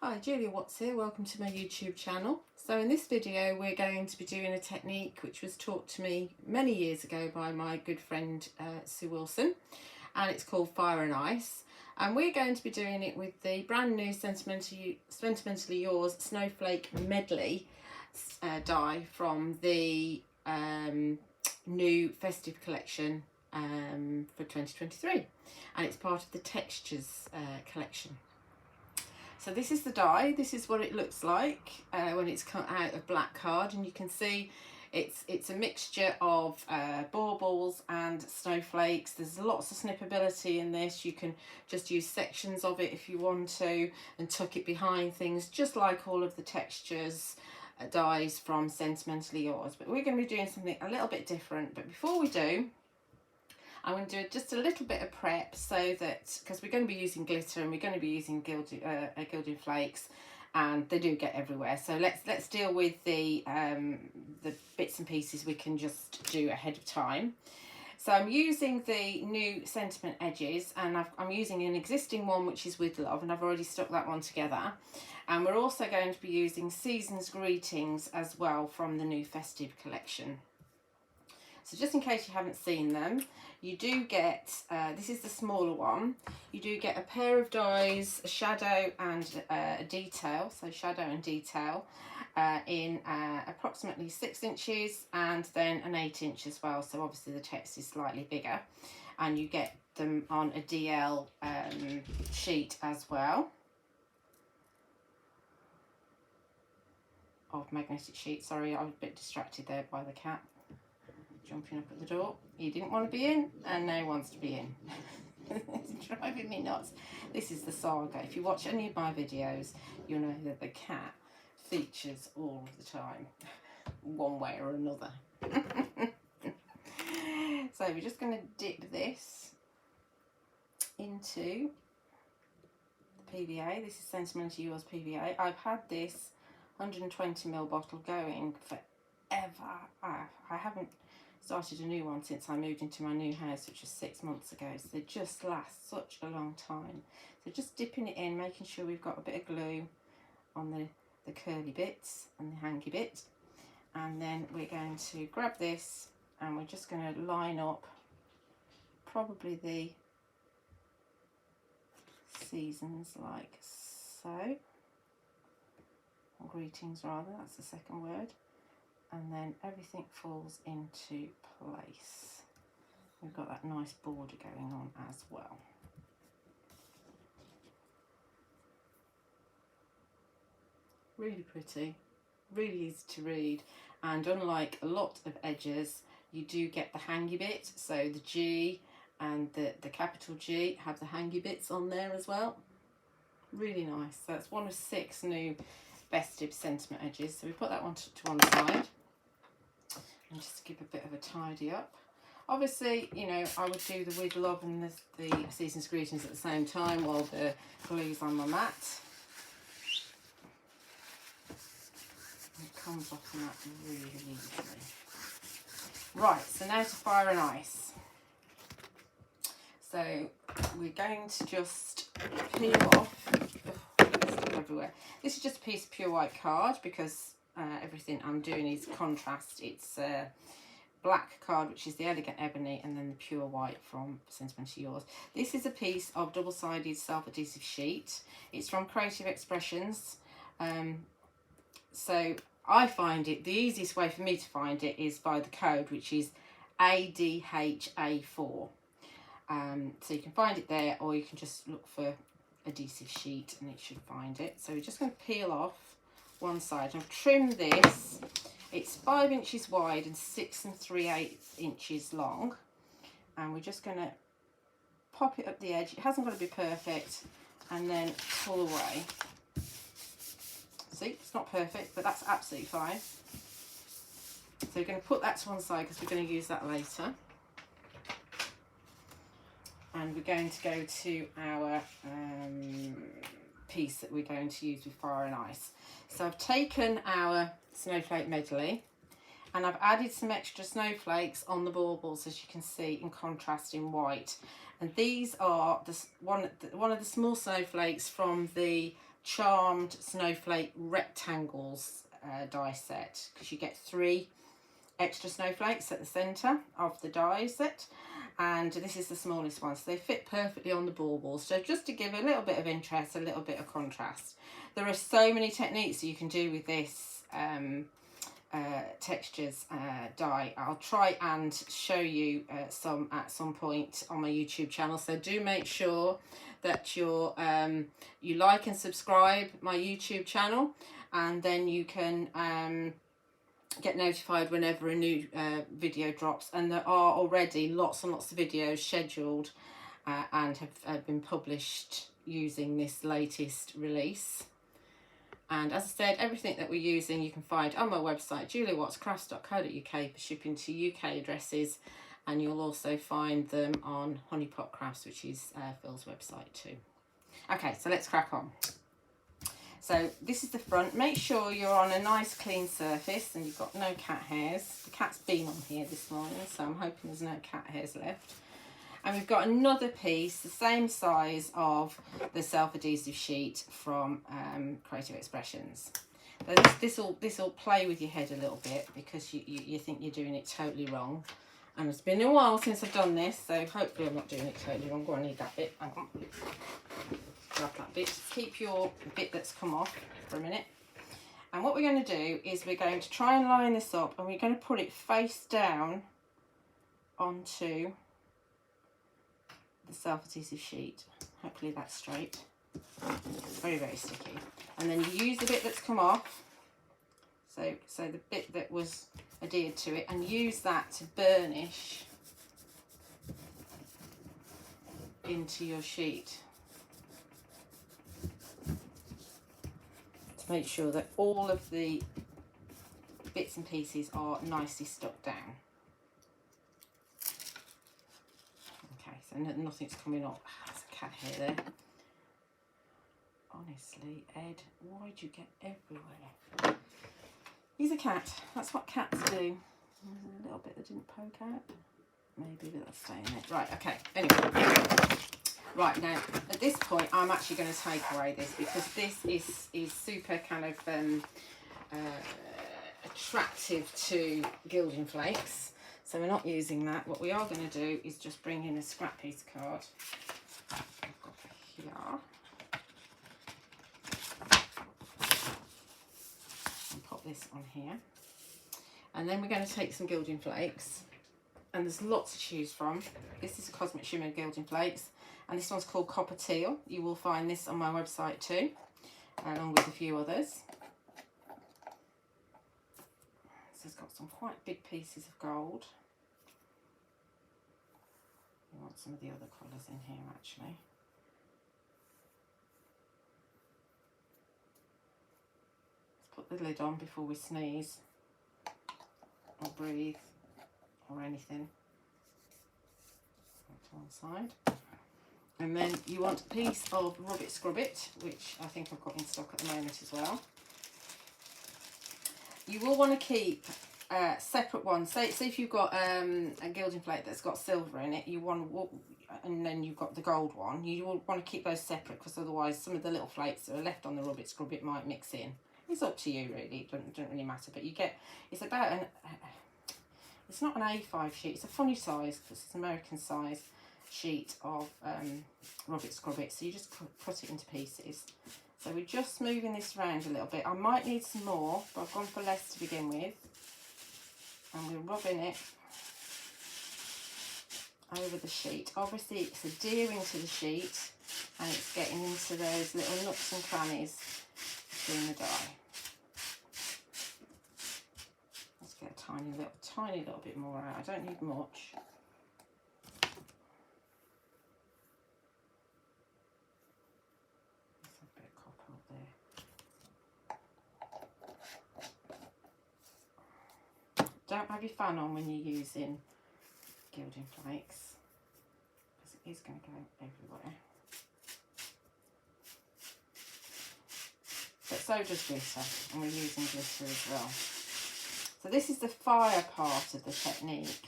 Hi, Julia Watts here, welcome to my YouTube channel. So in this video we're going to be doing a technique which was taught to me many years ago by my good friend Sue Wilson, and it's called Fire and Ice, and we're going to be doing it with the brand new Sentimentally Yours Snowflake Medley die from the new festive collection for 2023, and it's part of the textures collection. So this is the die. This is what it looks like when it's cut out of black card, and you can see it's a mixture of baubles and snowflakes. There's lots of snippability in this. You can just use sections of it if you want to and tuck it behind things, just like all of the textures dies from Sentimentally Yours. But we're going to be doing something a little bit different. But before we do, I'm going to do just a little bit of prep, so that, because we're going to be using glitter and we're going to be using gilding flakes, and they do get everywhere. So let's deal with the bits and pieces we can just do ahead of time. So I'm using the new sentiment edges, and I'm using an existing one which is With Love, and I've already stuck that one together. And we're also going to be using Season's Greetings as well from the new festive collection. So just in case you haven't seen them, you do get, this is the smaller one, you do get a pair of dies, a shadow and a detail, so shadow and detail in approximately 6 inches and then an 8 inch as well, so obviously the text is slightly bigger, and you get them on a DL sheet as well, of magnetic sheet. Sorry, I was a bit distracted there by the cat jumping up at the door. He didn't want to be in, and now he wants to be in. It's driving me nuts. This is the saga. If you watch any of my videos, you'll know that the cat features all the time, one way or another. So we're just going to dip this into the PVA. This is Sentimentally Yours PVA. I've had this 120ml bottle going forever. I haven't started a new one since I moved into my new house, which was 6 months ago, so they just last such a long time. So just dipping it in, making sure we've got a bit of glue on the curly bits and the hangy bit, and then we're going to grab this and we're just going to line up probably the seasons like so, or greetings rather, that's the second word. And then everything falls into place. We've got that nice border going on as well. Really pretty, really easy to read, and unlike a lot of edges, you do get the hangy bit, so the G and the capital G have the hangy bits on there as well. Really nice. So that's one of 6 new festive sentiment edges, so we put that one to one side. And just to give a bit of a tidy up. Obviously, you know, I would do the With Love and the Season's Greetings at the same time while the glue's on my mat. It comes off the mat really easily. Right, so now to Fire and Ice. So we're going to just peel off, everywhere. This is just a piece of pure white card, because everything I'm doing is contrast. It's black card, which is the Elegant Ebony, and then the pure white from Sentimentally Yours. This is a piece of double-sided self-adhesive sheet. It's from Creative Expressions. So I find it, the easiest way for me to find it is by the code, which is ADHA4. So you can find it there, or you can just look for adhesive sheet and it should find it. So we're just going to peel off one side. I've trimmed this. It's 5 inches wide and 6 3/8 inches long, and we're just going to pop it up the edge. It hasn't got to be perfect, and then pull away. See, it's not perfect, but that's absolutely fine. So we're going to put that to one side because we're going to use that later, and we're going to go to our piece that we're going to use with Fire and Ice. So I've taken our Snowflake Medley and I've added some extra snowflakes on the baubles, as you can see, in contrast in white. And these are one of the small snowflakes from the Charmed Snowflake Rectangles die set, because you get 3 extra snowflakes at the centre of the die set, and this is the smallest one, so they fit perfectly on the baubles. So just to give a little bit of interest, a little bit of contrast. There are so many techniques that you can do with this textures die. I'll try and show you some at some point on my YouTube channel, so do make sure that you like and subscribe my YouTube channel, and then you can get notified whenever a new video drops. And there are already lots and lots of videos scheduled and have been published using this latest release. And as I said, everything that we're using you can find on my website, juliawattscrafts.co.uk, for shipping to UK addresses, and you'll also find them on Honeypot Crafts, which is Phil's website too. Okay, so let's crack on. So this is the front. Make sure you're on a nice clean surface and you've got no cat hairs. The cat's been on here this morning, so I'm hoping there's no cat hairs left. And we've got another piece, the same size of the self-adhesive sheet from Creative Expressions. So this will play with your head a little bit, because you think you're doing it totally wrong. And it's been a while since I've done this, so hopefully I'm not doing it totally wrong. Go on, I need that bit. Hang on. Grab that bit. Keep your bit that's come off for a minute. And what we're going to do is we're going to try and line this up, and we're going to put it face down onto the self-adhesive sheet. Hopefully that's straight. It's very, very sticky. And then you use the bit that's come off, so the bit that was adhered to it, and use that to burnish into your sheet, to make sure that all of the bits and pieces are nicely stuck down. Okay, so nothing's coming up. There's a cat hair there. Honestly, Ed, why'd you get everywhere? He's a cat. That's what cats do. There's a little bit that didn't poke out. Maybe that'll stay in there. Right, okay. Anyway. Right, now, at this point, I'm actually going to take away this, because this is super kind of attractive to Gilding Flakes. So we're not using that. What we are going to do is just bring in a scrap piece card. I've got here. And pop this on here. And then we're going to take some Gilding Flakes. And there's lots to choose from. This is a Cosmic Shimmer Gilding Flakes. And this one's called Copper Teal. You will find this on my website too, along with a few others. So it's got some quite big pieces of gold. You want some of the other colours in here actually. Let's put the lid on before we sneeze or breathe or anything. To one side. And then you want a piece of Rubit Scrubit, which I think I've got in stock at the moment as well. You will want to keep separate ones. Say if you've got a Gilding Flake that's got silver in it, and then you've got the gold one, you will want to keep those separate, because otherwise some of the little flakes that are left on the Rubit Scrubit might mix in. It's up to you really, it doesn't really matter. But you get, it's about it's not an A5 sheet, it's a funny size, because it's an American size sheet of Rubit Scrubit, so you just cut it into pieces. So we're just moving this around a little bit. I might need some more, but I've gone for less to begin with. And we're rubbing it over the sheet. Obviously it's adhering to the sheet, and it's getting into those little nooks and crannies between the die. Let's get a tiny little bit more out. I don't need much. Don't have your fan on when you're using Gilding Flakes, because it is going to go everywhere. But so does glitter, and we're using glitter as well. So this is the fire part of the technique.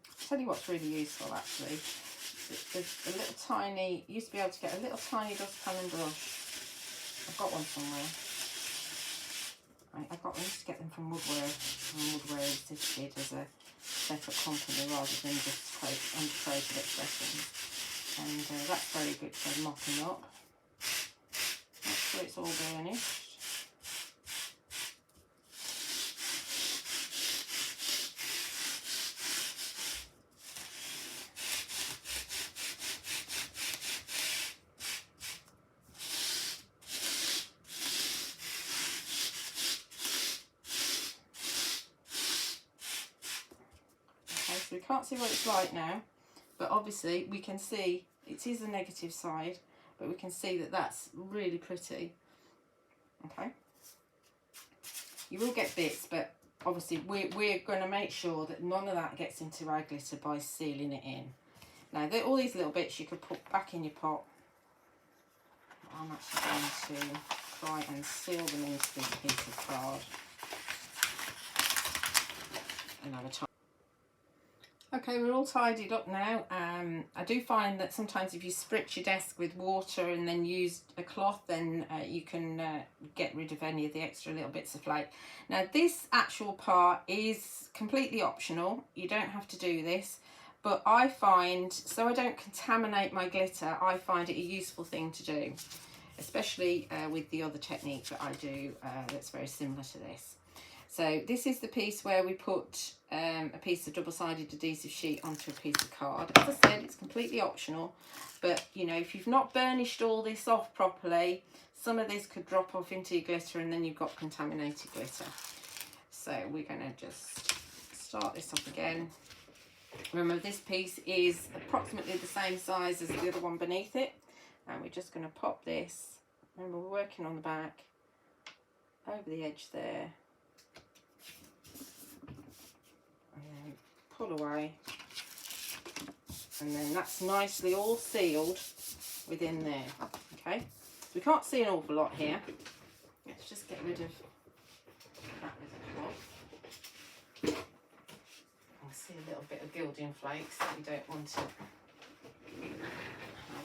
I'll tell you what's really useful actually. there's a little tiny, you used to be able to get a little tiny dustpan and brush. I've got one somewhere. I used to get them from Woodware, and Woodware existed as a separate company rather than just under Creative Expressions. And that's very good for mopping up. Make sure it's all burnished. So we can't see what it's like now, but obviously we can see it is the negative side, but we can see that that's really pretty. Okay, you will get bits, but obviously we're going to make sure that none of that gets into our glitter by sealing it in. Now all these little bits you could put back in your pot. I'm actually going to try and seal them into this piece of card. Another time. Okay, we're all tidied up now. I do find that sometimes if you spritz your desk with water and then use a cloth, then you can get rid of any of the extra little bits of flake. Now this actual part is completely optional. You don't have to do this, but I find, so I don't contaminate my glitter, I find it a useful thing to do, especially with the other technique that I do that's very similar to this. So this is the piece where we put a piece of double-sided adhesive sheet onto a piece of card. As I said, it's completely optional, but you know, if you've not burnished all this off properly, some of this could drop off into your glitter and then you've got contaminated glitter. So we're going to just start this up again. Remember, this piece is approximately the same size as the other one beneath it, and we're just going to pop this. Remember, we're working on the back, over the edge there. Pull away, and then that's nicely all sealed within there. Okay, we can't see an awful lot here. Let's just get rid of that with a cloth. I see a little bit of gilding flakes that we don't want to.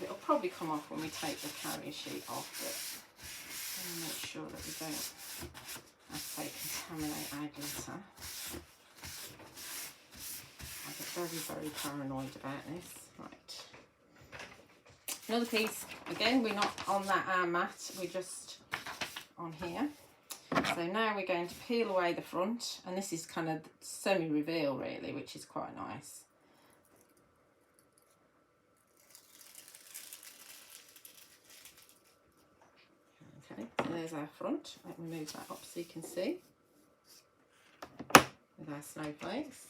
It'll probably come off when we take the carrier sheet off, but I'll make sure that we don't, as I say, contaminate our glitter. I get very paranoid about this. Right, another piece. Again, we're not on that mat, we're just on here. So now we're going to peel away the front, and this is kind of semi-reveal really, which is quite nice. Okay, so there's our front. Let me move that up so you can see with our snowflakes.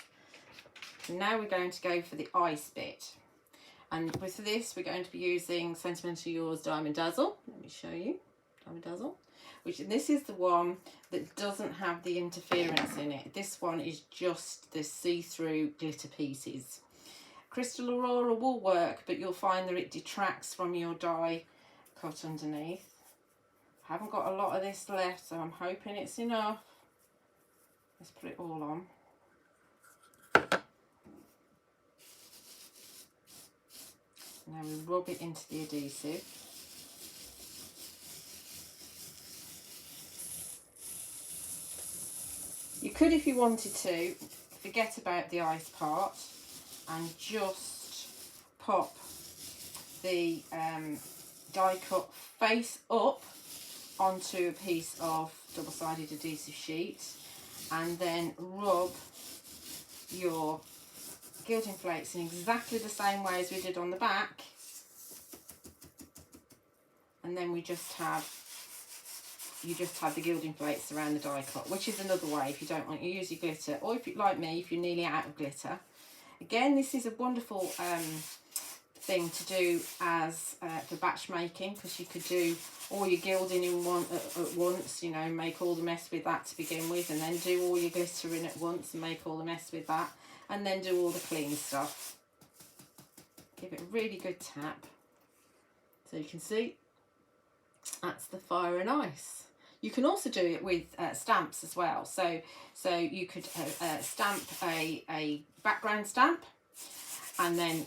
Now we're going to go for the ice bit, and with this we're going to be using Sentimentally Yours Diamond Dazzle. Let me show you Diamond Dazzle, this is the one that doesn't have the interference in it. This one is just the see-through glitter pieces. Crystal Aurora will work, but you'll find that it detracts from your die cut underneath. I haven't got a lot of this left, so I'm hoping it's enough. Let's put it all on. Now we rub it into the adhesive. You could, if you wanted to, forget about the ice part and just pop the die cut face up onto a piece of double-sided adhesive sheet, and then rub your gilding flakes in exactly the same way as we did on the back, and then you just have the gilding flakes around the die cut, which is another way if you don't want to use your glitter, or if you, like me, if you're nearly out of glitter. Again, this is a wonderful thing to do as for batch making, because you could do all your gilding in at once, you know, make all the mess with that to begin with, and then do all your glitter in at once and make all the mess with that, and then do all the clean stuff. Give it a really good tap. So you can see that's the fire and ice. You can also do it with stamps as well. So you could stamp a background stamp, and then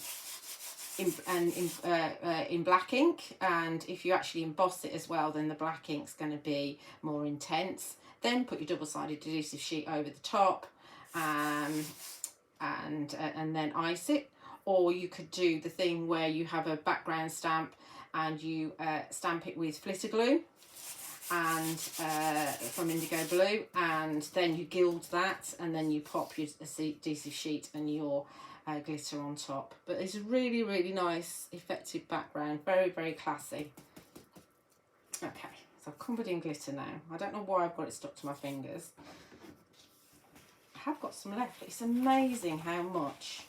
in black ink, and if you actually emboss it as well, then the black ink's going to be more intense. Then put your double-sided adhesive sheet over the top, and then ice it. Or you could do the thing where you have a background stamp and you stamp it with flitter glue and from indigo blue, and then you gild that, and then you pop your adhesive sheet and your glitter on top. But it's a really, really nice, effective background, very, very classy. Okay, so I've covered in glitter now. I don't know why I've got it stuck to my fingers. I have got some left. It's amazing how much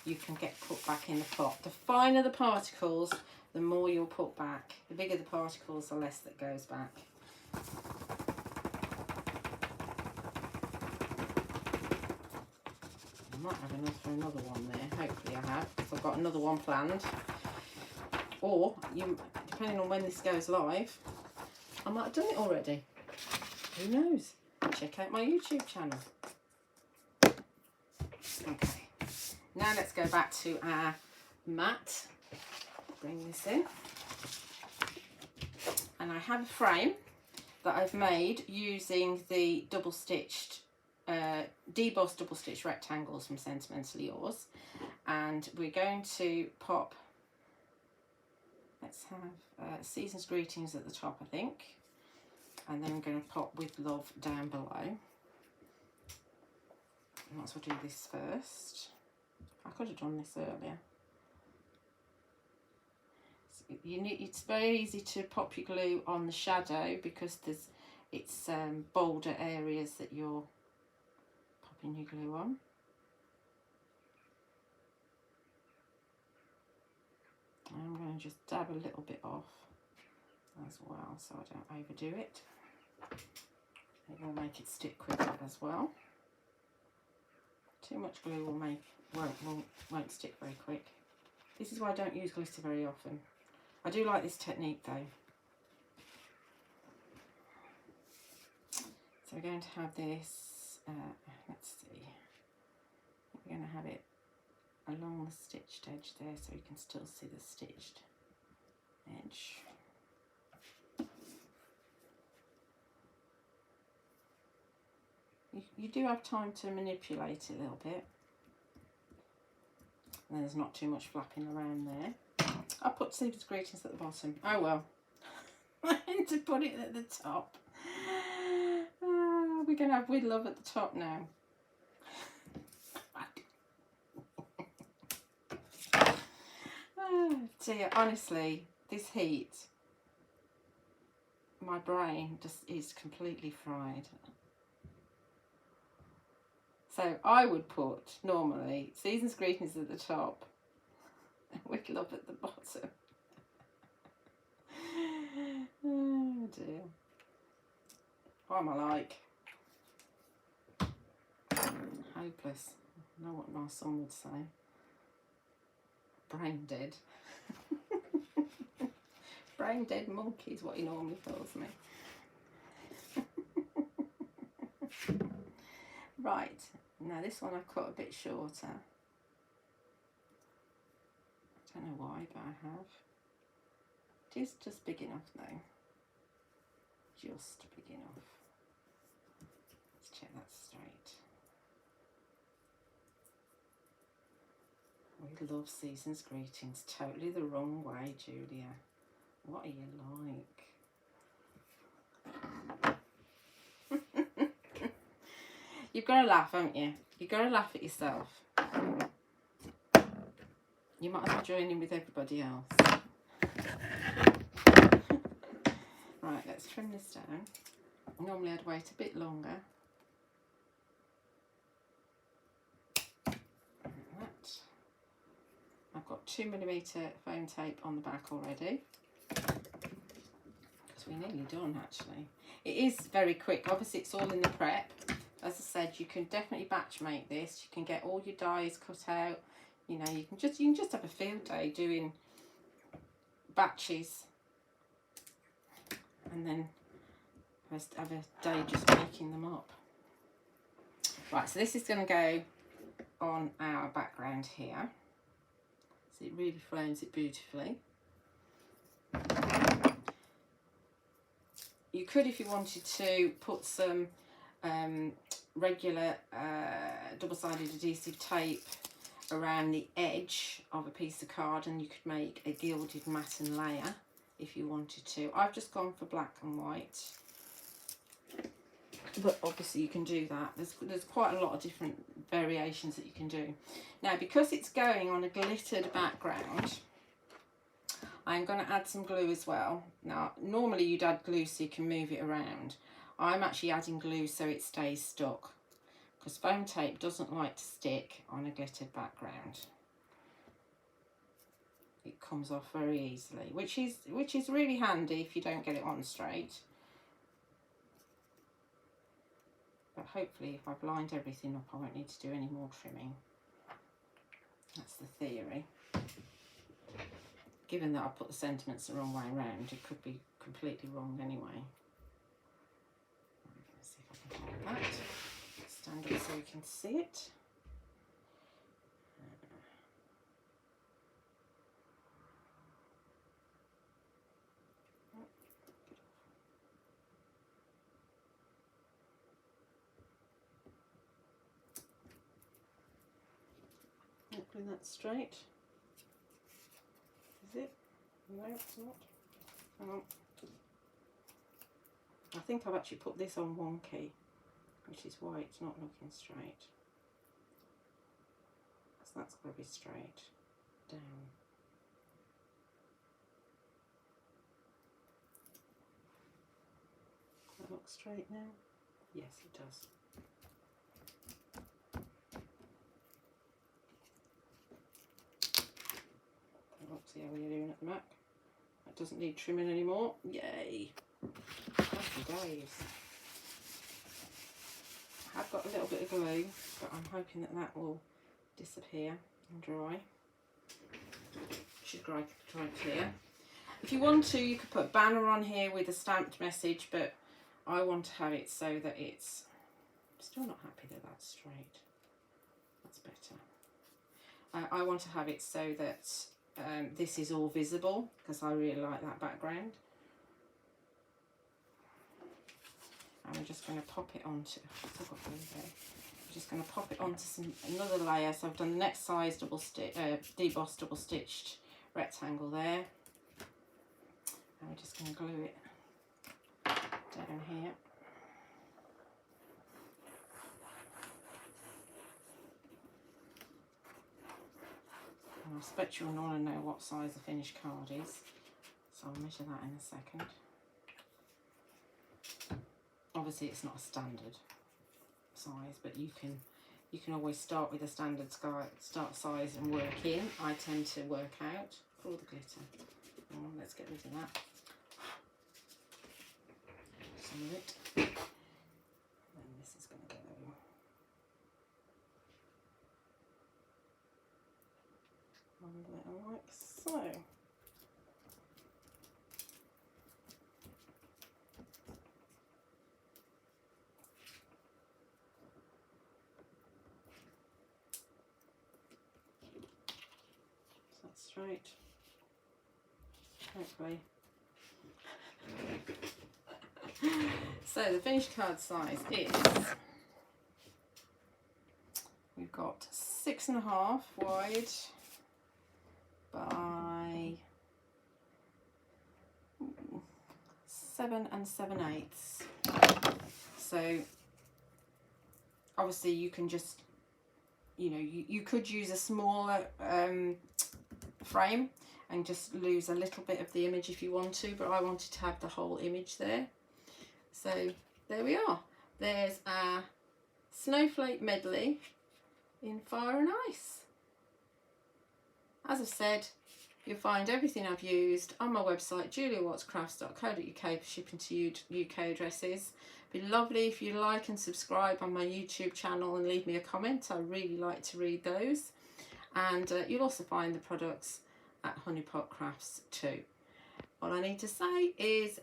you can get put back in the pot. The finer the particles, the more you'll put back. The bigger the particles, the less that goes back. I might have enough for another one there. Hopefully I have, because I've got another one planned. Or, depending on when this goes live, I might have done it already. Who knows? Check out my YouTube channel. Okay, now let's go back to our mat. Bring this in. And I have a frame that I've made using the double-stitched, debossed double-stitched rectangles from Sentimentally Yours. And we're going to pop, let's have Season's Greetings at the top, I think. And then I'm going to pop With Love down below. Might as well do this first. I could have done this earlier. It's very easy to pop your glue on the shadow because it's bolder areas that you're popping your glue on. I'm going to just dab a little bit off as well so I don't overdo it. It will make it stick quicker as well. Too much glue won't stick very quick. This is why I don't use glitter very often. I do like this technique though. So we're going to have this, let's see, we're going to have it along the stitched edge there so you can still see the stitched edge. You do have time to manipulate it a little bit. And there's not too much flapping around there. I'll put Season's Greetings at the bottom. Oh well. I meant to put it at the top. We're going to have With Love at the top now. Oh dear, honestly, this heat, my brain just is completely fried. So I would put, normally, Season's Greetings at the top, With Love at the bottom. Oh dear. What am I like? Hopeless. I know what my son would say. Brain dead. Brain dead monkey is what he normally calls me. Right, now this one I cut a bit shorter. I don't know why, but I have. It is just big enough though. Just big enough. Let's check that straight. We love Season's Greetings. Totally the wrong way, Julia. What are you like? You've got to laugh, haven't you? You've got to laugh at yourself. You might as well join in with everybody else. Right, let's trim this down. Normally I'd wait a bit longer. Like that. I've got 2mm foam tape on the back already. Because we're nearly done actually. It is very quick. Obviously it's all in the prep. As I said, you can definitely batch make this. You can get all your dies cut out. You know, you can just have a field day doing batches, and then have a day just making them up. Right, so this is going to go on our background here. So it really frames it beautifully. You could, if you wanted to, put some regular double-sided adhesive tape around the edge of a piece of card, and you could make a gilded matten layer if you wanted to. I've just gone for black and white, but obviously you can do that. There's quite a lot of different variations that you can do. Now, because it's going on a glittered background, I'm going to add some glue as well. Now, normally you'd add glue so you can move it around. I'm actually adding glue so it stays stuck, because foam tape doesn't like to stick on a glittered background. It comes off very easily, which is really handy if you don't get it on straight. But hopefully, if I've lined everything up, I won't need to do any more trimming. That's the theory. Given that I put the sentiments the wrong way around, it could be completely wrong anyway. Let's see if I can hold that. Stand up so we can see it. Hopefully that's straight. Is it? No, it's not. Hang on. I think I've actually put this on one key, which is why it's not looking straight. So that's got to be straight down. Does that look straight now? Yes, it does. See how we're doing at the back. That doesn't need trimming anymore. Yay! Happy days. I've got a little bit of glue, but I'm hoping that that will disappear and dry. Should dry clear. If you want to, you could put a banner on here with a stamped message, but I want to have it so that it's... I'm still not happy that that's straight. That's better. I want to have it so that this is all visible, because I really like that background. And I'm just going to pop it onto, I'm just going to pop it onto another layer. So I've done the next size double stitch, debossed double stitched rectangle there. And we're just going to glue it down here. I expect you'll want to know what size the finished card is, so I'll measure that in a second. Obviously it's not a standard size, but you can always start with a standard start size and work in. I tend to work out for all the glitter. Oh, let's get rid of that. Some of it. And this is going to go one little like so. So that's straight. Hopefully. So the finished card size is, we've got 6.5 wide by 7 7/8. So obviously you can just, you could use a smaller frame and just lose a little bit of the image if you want to, but I wanted to have the whole image there. So there we are. There's our Snowflake Medley in Fire and Ice. As I've said, you'll find everything I've used on my website, juliawattscrafts.co.uk, for shipping to UK addresses. It'd be lovely if you like and subscribe on my YouTube channel and leave me a comment. I really like to read those. And you'll also find the products at Honeypot Crafts too. All I need to say is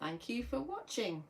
thank you for watching.